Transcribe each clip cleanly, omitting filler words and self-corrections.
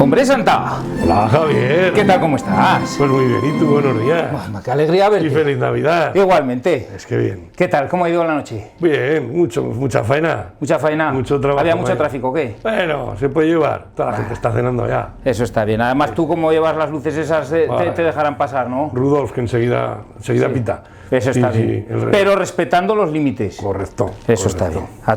Hombre Santa. Hola, Javier. ¿Qué tal, cómo estás? Pues muy bien, ¿y tú? Buenos días. Qué alegría verte. Y feliz Navidad. Igualmente. Es que bien. ¿Qué tal? ¿Cómo ha ido la noche? Bien, mucha faena. ¿Mucha faena? Mucho trabajo. ¿Había mucho vaya. tráfico o qué? Bueno, se puede llevar. Toda la gente está cenando ya. Eso está bien. Además, tú como llevas las luces esas, te dejarán pasar, ¿no? Rudolf, que enseguida Sí. pita. Eso está bien. Pero respetando los límites. Correcto. Eso está bien. A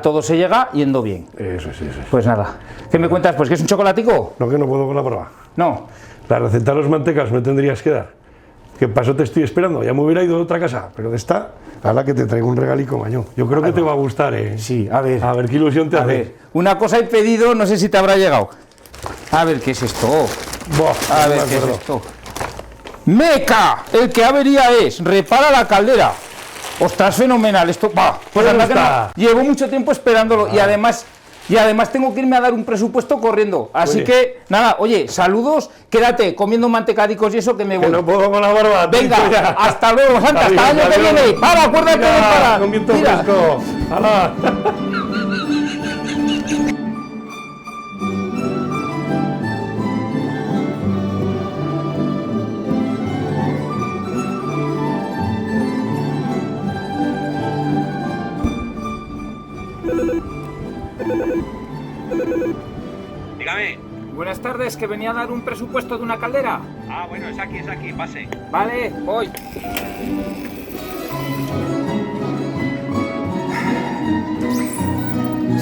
todos se llega yendo bien. Eso es. Pues nada. ¿Qué me cuentas? Pues que es un chocolatico. No, que no puedo con la prueba. No. La receta de los mantecas me tendrías que dar. ¿Qué pasó? Te estoy esperando. Ya me hubiera ido a otra casa. Pero de esta, a la que te traigo un regalico, maño. Yo creo que te va a gustar, ¿eh? Sí, a ver. A ver qué ilusión te A hace. ver. Una cosa he pedido, no sé si te habrá llegado. A ver, ¿qué es esto? Buah, A no ver, me ¿qué es acuerdo. esto? ¡Meca! El que avería es, repara la caldera. Ostras, fenomenal esto. Bah, pues ¿Dónde anda que no. está? Llevo mucho tiempo esperándolo y además tengo que irme a dar un presupuesto corriendo. Así Oye. que, nada, oye, saludos, quédate comiendo mantecadicos y eso que me voy. Que no puedo con la barba. Venga, tío, ya. hasta luego, Santa, hasta el año que Adiós. viene. Para, acuérdate de Mira, parar. con viento Mira. fresco. ¡Hala! Dígame. Buenas tardes, que venía a dar un presupuesto de una caldera. Ah, bueno, es aquí, pase. Vale, voy.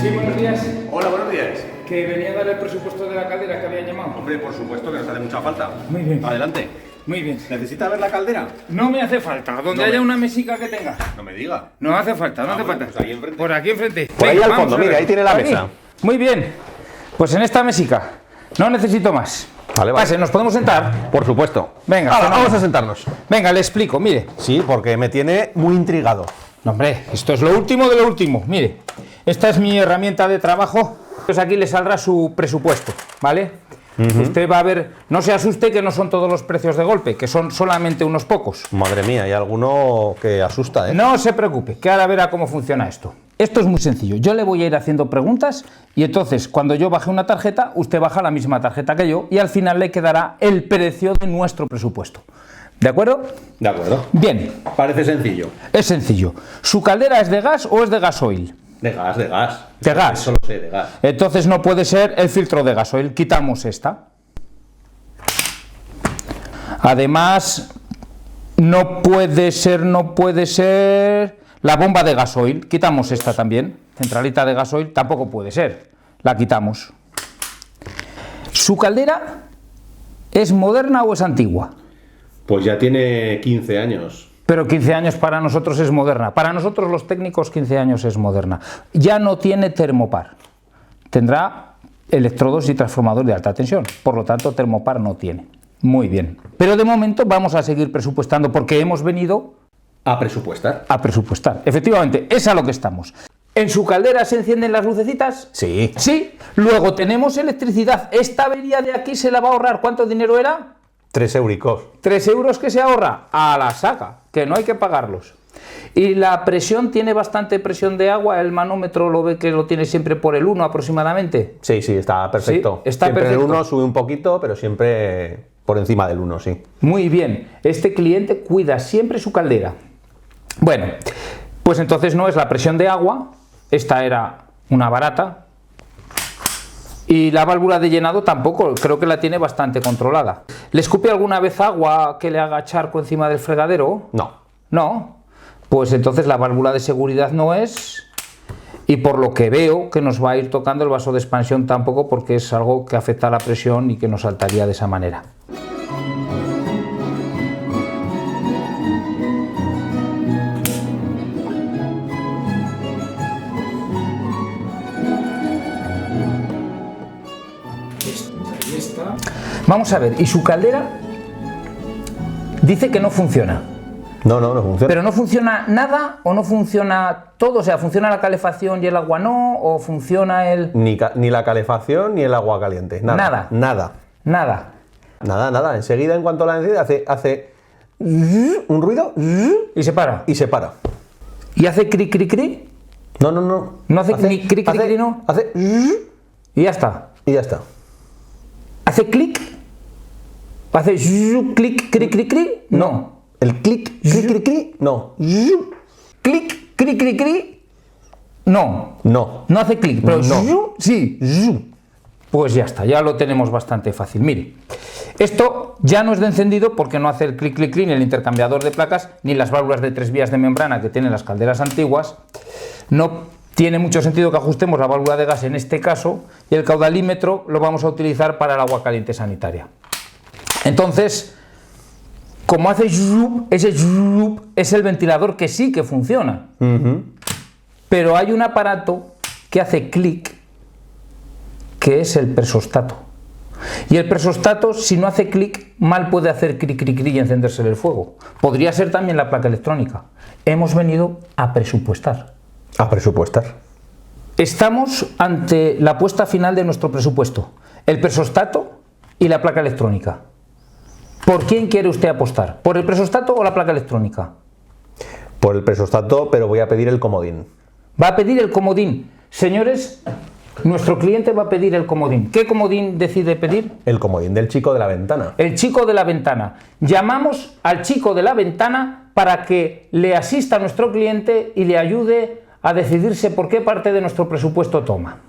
Sí, buenos días. Hola, buenos días. Que venía a dar el presupuesto de la caldera que había llamado. Hombre, por supuesto que nos hace mucha falta. Muy bien. Adelante. Muy bien. ¿Necesita ver la caldera? No me hace falta, donde No haya me- una mesica que tenga. No me diga. No hace falta, no Ah, hace bueno, falta. pues ahí enfrente. Por aquí enfrente. Por ahí al vamos fondo, a ver. mire, ahí tiene la Aquí. mesa. Muy bien. Pues en esta mesica. No necesito más. Vale, vale. Pase, ¿nos podemos sentar? Por supuesto. Venga, Ahora, fenómeno. vamos a sentarnos. Venga, le explico, mire. Sí, porque me tiene muy intrigado. No, hombre, esto es lo último de lo último. Mire, esta es mi herramienta de trabajo. Pues aquí le saldrá su presupuesto, ¿vale? Usted va a ver, no se asuste que no son todos los precios de golpe, que son solamente unos pocos. Madre mía, hay alguno que asusta, ¿eh? No se preocupe, que ahora verá cómo funciona esto. Esto es muy sencillo. Yo le voy a ir haciendo preguntas y entonces cuando yo baje una tarjeta, usted baja la misma tarjeta que yo y al final le quedará el precio de nuestro presupuesto. ¿De acuerdo? De acuerdo. Bien, Parece sencillo. es sencillo. ¿Su caldera es de gas o es de gasoil? De gas, de gas. De gas. Eso lo sé, de gas. Entonces no puede ser el filtro de gasoil. Quitamos esta. Además, no puede ser la bomba de gasoil. Quitamos esta también. Centralita de gasoil tampoco puede ser. La quitamos. ¿Su caldera es moderna o es antigua? Pues ya tiene 15 años. Pero 15 años para nosotros es moderna. Para nosotros los técnicos 15 años es moderna. Ya no tiene termopar. Tendrá electrodos y transformador de alta tensión. Por lo tanto, termopar no tiene. Muy bien. Pero de momento vamos a seguir presupuestando porque hemos venido A presupuestar. a presupuestar. Efectivamente, es a lo que estamos. ¿En su caldera se encienden las lucecitas? Sí. Sí. Luego tenemos electricidad. Esta avería de aquí se la va a ahorrar. ¿Cuánto dinero era? 3 euricos. 3 euros que se ahorra a la saca, que no hay que pagarlos. Y la presión, tiene bastante presión de agua, el manómetro lo ve que lo tiene siempre por el 1 aproximadamente. Sí, está perfecto. Sí, está siempre perfecto. el 1 sube un poquito, pero siempre por encima del 1, sí. Muy bien, este cliente cuida siempre su caldera. Bueno, pues entonces no es la presión de agua, esta era una barata. Y la válvula de llenado tampoco, creo que la tiene bastante controlada. ¿Le escupe alguna vez agua que le haga charco encima del fregadero? No. No, pues entonces la válvula de seguridad no es, y por lo que veo que nos va a ir tocando el vaso de expansión tampoco, porque es algo que afecta a la presión y que nos saltaría de esa manera. Ahí está. Vamos a ver, ¿y su caldera? Dice que no funciona. No funciona. ¿Pero no funciona nada o no funciona todo? O sea, ¿funciona la calefacción y el agua no? ¿O funciona el...? Ni la calefacción ni el agua caliente. Nada. Nada. Enseguida, en cuanto la enciende, hace un ruido ¿Y se para? y se para. ¿Y hace cri cri cri? No. ¿No hace ni cri cri cri, no? Hace Y ya está. y ya está. ¿Hace clic? ¿Hace clic, clic, clic, clic? No. El clic, clic, clic, clic, no. Clic, clic, clic, clic. No. No. No hace clic, pero No. sí. Pues ya está, ya lo tenemos bastante fácil. Mire, esto ya no es de encendido porque no hace el clic, clic, clic, ni el intercambiador de placas, ni las válvulas de 3 vías de membrana que tienen las calderas antiguas. No tiene mucho sentido que ajustemos la válvula de gas en este caso, y el caudalímetro lo vamos a utilizar para el agua caliente sanitaria. Entonces, como hace ese es el ventilador que sí que funciona. Pero hay un aparato que hace clic, que es el presostato. Y el presostato, si no hace clic, mal puede hacer clic, clic, clic y encenderse el fuego. Podría ser también la placa electrónica. Hemos venido a presupuestar. A presupuestar. Estamos ante la puesta final de nuestro presupuesto. El presostato y la placa electrónica. ¿Por quién quiere usted apostar? ¿Por el presostato o la placa electrónica? Por el presostato, pero voy a pedir el comodín. Va a pedir el comodín. Señores, nuestro cliente va a pedir el comodín. ¿Qué comodín decide pedir? El comodín del chico de la ventana. El chico de la ventana. Llamamos al chico de la ventana para que le asista a nuestro cliente y le ayude a decidirse por qué parte de nuestro presupuesto toma.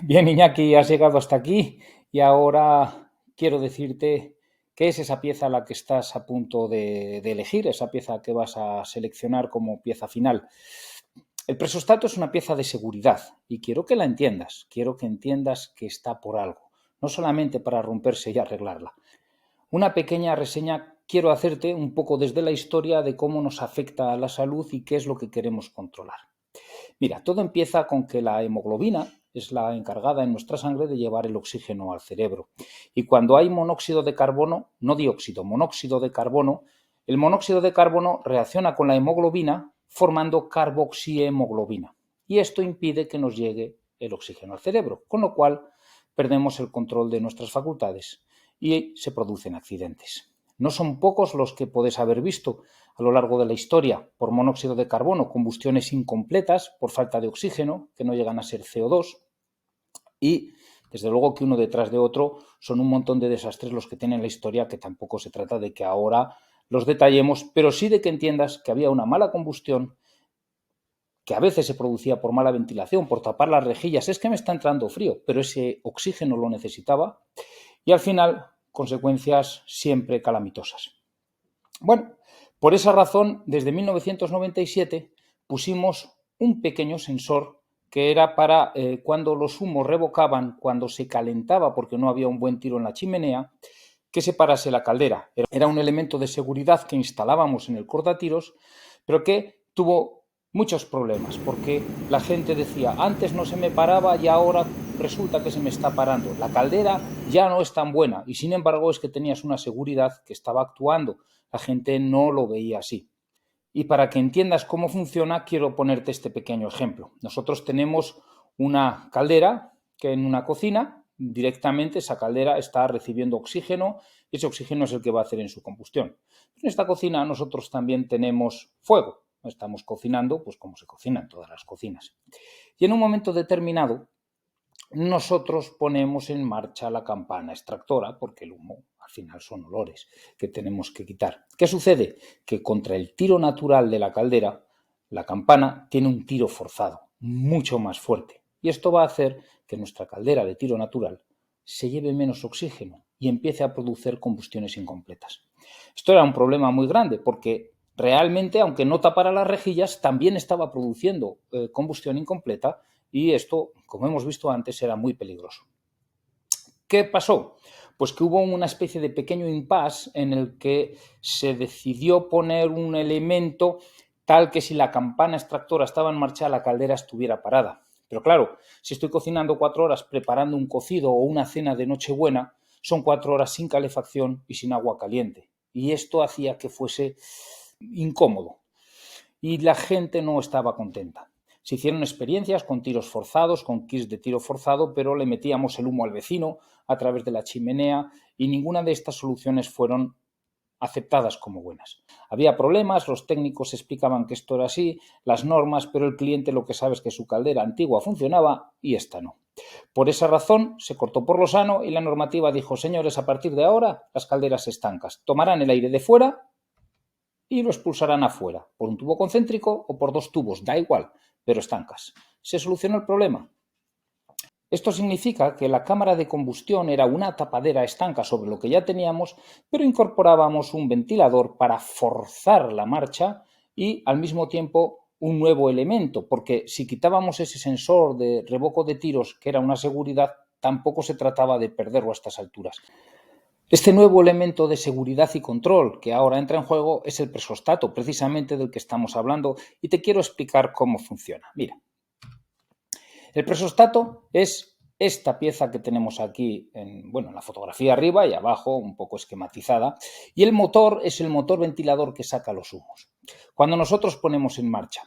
Bien, Iñaki, has llegado hasta aquí y ahora quiero decirte qué es esa pieza a la que estás a punto de elegir, esa pieza que vas a seleccionar como pieza final. El presostato es una pieza de seguridad y quiero que la entiendas, quiero que entiendas que está por algo, no solamente para romperse y arreglarla. Una pequeña reseña quiero hacerte un poco desde la historia de cómo nos afecta a la salud y qué es lo que queremos controlar. Mira, todo empieza con que la hemoglobina es la encargada en nuestra sangre de llevar el oxígeno al cerebro. Y cuando hay monóxido de carbono, no dióxido, monóxido de carbono, el monóxido de carbono reacciona con la hemoglobina formando carboxihemoglobina. Y esto impide que nos llegue el oxígeno al cerebro, con lo cual perdemos el control de nuestras facultades y se producen accidentes. No son pocos los que podés haber visto a lo largo de la historia por monóxido de carbono, combustiones incompletas por falta de oxígeno, que no llegan a ser CO2, y desde luego que uno detrás de otro son un montón de desastres los que tienen la historia, que tampoco se trata de que ahora los detallemos, pero sí de que entiendas que había una mala combustión, que a veces se producía por mala ventilación, por tapar las rejillas, es que me está entrando frío, pero ese oxígeno lo necesitaba, y al final consecuencias siempre calamitosas. Bueno, por esa razón, desde 1997 pusimos un pequeño sensor que era para cuando los humos revocaban, cuando se calentaba porque no había un buen tiro en la chimenea, que se parase la caldera. Era un elemento de seguridad que instalábamos en el cortatiros, pero que tuvo muchos problemas, porque la gente decía, antes no se me paraba y ahora resulta que se me está parando. La caldera ya no es tan buena y sin embargo es que tenías una seguridad que estaba actuando. La gente no lo veía así. Y para que entiendas cómo funciona, quiero ponerte este pequeño ejemplo. Nosotros tenemos una caldera que en una cocina, directamente esa caldera está recibiendo oxígeno y ese oxígeno es el que va a hacer en su combustión. En esta cocina nosotros también tenemos fuego. Estamos cocinando, pues como se cocina en todas las cocinas. Y en un momento determinado, nosotros ponemos en marcha la campana extractora, porque el humo al final son olores que tenemos que quitar. ¿Qué sucede? Que contra el tiro natural de la caldera, la campana tiene un tiro forzado, mucho más fuerte. Y esto va a hacer que nuestra caldera de tiro natural se lleve menos oxígeno y empiece a producir combustiones incompletas. Esto era un problema muy grande porque realmente, aunque no tapara las rejillas, también estaba produciendo combustión incompleta y esto, como hemos visto antes, era muy peligroso. ¿Qué pasó? Pues que hubo una especie de pequeño impasse en el que se decidió poner un elemento tal que si la campana extractora estaba en marcha, la caldera estuviera parada. Pero claro, si estoy cocinando 4 horas preparando un cocido o una cena de Nochebuena, son 4 horas sin calefacción y sin agua caliente. Y esto hacía que fuese incómodo y la gente no estaba contenta. Se hicieron experiencias con tiros forzados, con kits de tiro forzado, pero le metíamos el humo al vecino a través de la chimenea y ninguna de estas soluciones fueron aceptadas como buenas. Había problemas, los técnicos explicaban que esto era así, las normas, pero el cliente lo que sabe es que su caldera antigua funcionaba y esta no. Por esa razón se cortó por lo sano y la normativa dijo: señores, a partir de ahora las calderas estancas tomarán el aire de fuera y lo expulsarán afuera, por un tubo concéntrico o por 2 tubos, da igual, pero estancas. Se solucionó el problema. Esto significa que la cámara de combustión era una tapadera estanca sobre lo que ya teníamos, pero incorporábamos un ventilador para forzar la marcha y al mismo tiempo un nuevo elemento, porque si quitábamos ese sensor de revoco de tiros, que era una seguridad, tampoco se trataba de perderlo a estas alturas. Este nuevo elemento de seguridad y control que ahora entra en juego es el presostato, precisamente del que estamos hablando, y te quiero explicar cómo funciona. Mira. El presostato es esta pieza que tenemos aquí en la fotografía arriba y abajo, un poco esquematizada, y el motor es el motor ventilador que saca los humos. Cuando nosotros ponemos en marcha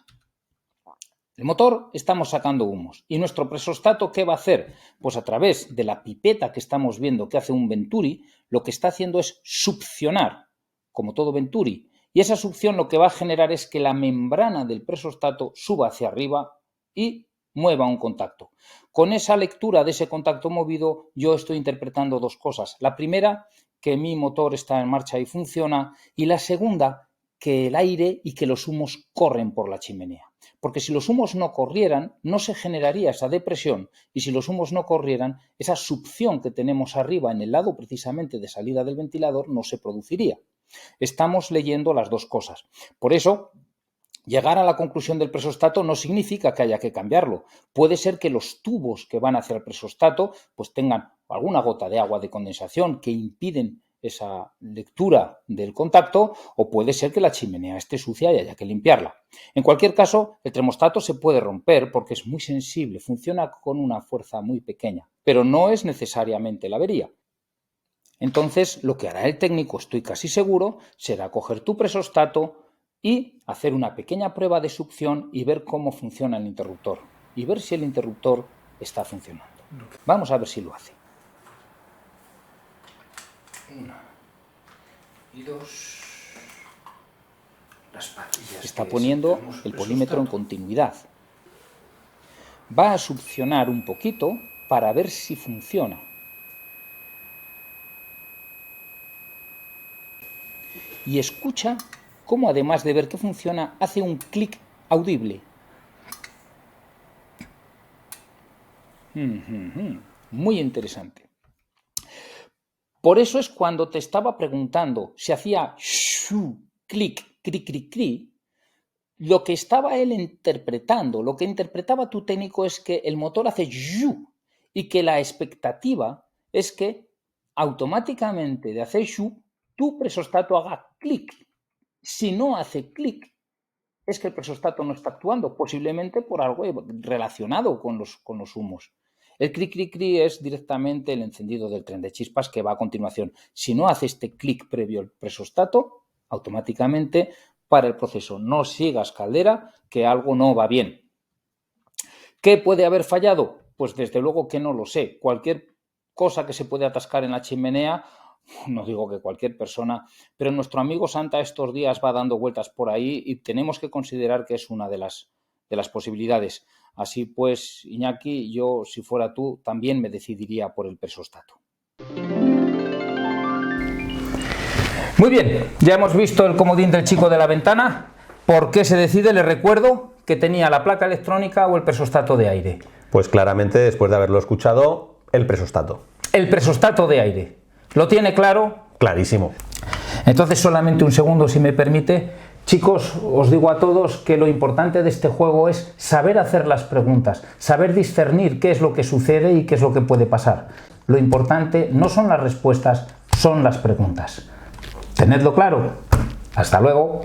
el motor, estamos sacando humos. ¿Y nuestro presostato qué va a hacer? Pues a través de la pipeta que estamos viendo que hace un Venturi, lo que está haciendo es succionar, como todo Venturi, y esa succión lo que va a generar es que la membrana del presostato suba hacia arriba y mueva un contacto. Con esa lectura de ese contacto movido, yo estoy interpretando 2 cosas. La primera, que mi motor está en marcha y funciona, y la segunda, que el aire y que los humos corren por la chimenea. Porque si los humos no corrieran, no se generaría esa depresión, y si los humos no corrieran, esa succión que tenemos arriba en el lado precisamente de salida del ventilador no se produciría. Estamos leyendo las 2 cosas. Por eso, llegar a la conclusión del presostato no significa que haya que cambiarlo. Puede ser que los tubos que van hacia el presostato pues tengan alguna gota de agua de condensación que impiden esa lectura del contacto, o puede ser que la chimenea esté sucia y haya que limpiarla. En cualquier caso, el termostato se puede romper porque es muy sensible, funciona con una fuerza muy pequeña, pero no es necesariamente la avería. Entonces, lo que hará el técnico, estoy casi seguro, será coger tu presostato y hacer una pequeña prueba de succión y ver cómo funciona el interruptor y ver si el interruptor está funcionando. Vamos a ver si lo hace. 1 y 2. Las patillas. Está poniendo el polímetro en continuidad. Va a succionar un poquito para ver si funciona. Y escucha cómo, además de ver que funciona, hace un clic audible. Muy interesante. Por eso es cuando te estaba preguntando si hacía shu, clic, cri, cri, cri, lo que estaba él interpretando, lo que interpretaba tu técnico es que el motor hace shu y que la expectativa es que automáticamente de hacer shu, tu presostato haga clic. Si no hace clic, es que el presostato no está actuando, posiblemente por algo relacionado con los humos. El clic, clic, clic es directamente el encendido del tren de chispas que va a continuación. Si no hace este clic previo al presostato, automáticamente para el proceso. No sigas, caldera, que algo no va bien. ¿Qué puede haber fallado? Pues desde luego que no lo sé. Cualquier cosa que se puede atascar en la chimenea, no digo que cualquier persona, pero nuestro amigo Santa estos días va dando vueltas por ahí y tenemos que considerar que es una de las posibilidades. Así pues, Iñaki, yo, si fuera tú, también me decidiría por el presostato. Muy bien, ya hemos visto el comodín del chico de la ventana. ¿Por qué se decide? Les recuerdo que tenía la placa electrónica o el presostato de aire. Pues claramente, después de haberlo escuchado, el presostato. El presostato de aire. ¿Lo tiene claro? Clarísimo. Entonces, solamente un segundo, si me permite. Chicos, os digo a todos que lo importante de este juego es saber hacer las preguntas, saber discernir qué es lo que sucede y qué es lo que puede pasar. Lo importante no son las respuestas, son las preguntas. Tenedlo claro. Hasta luego.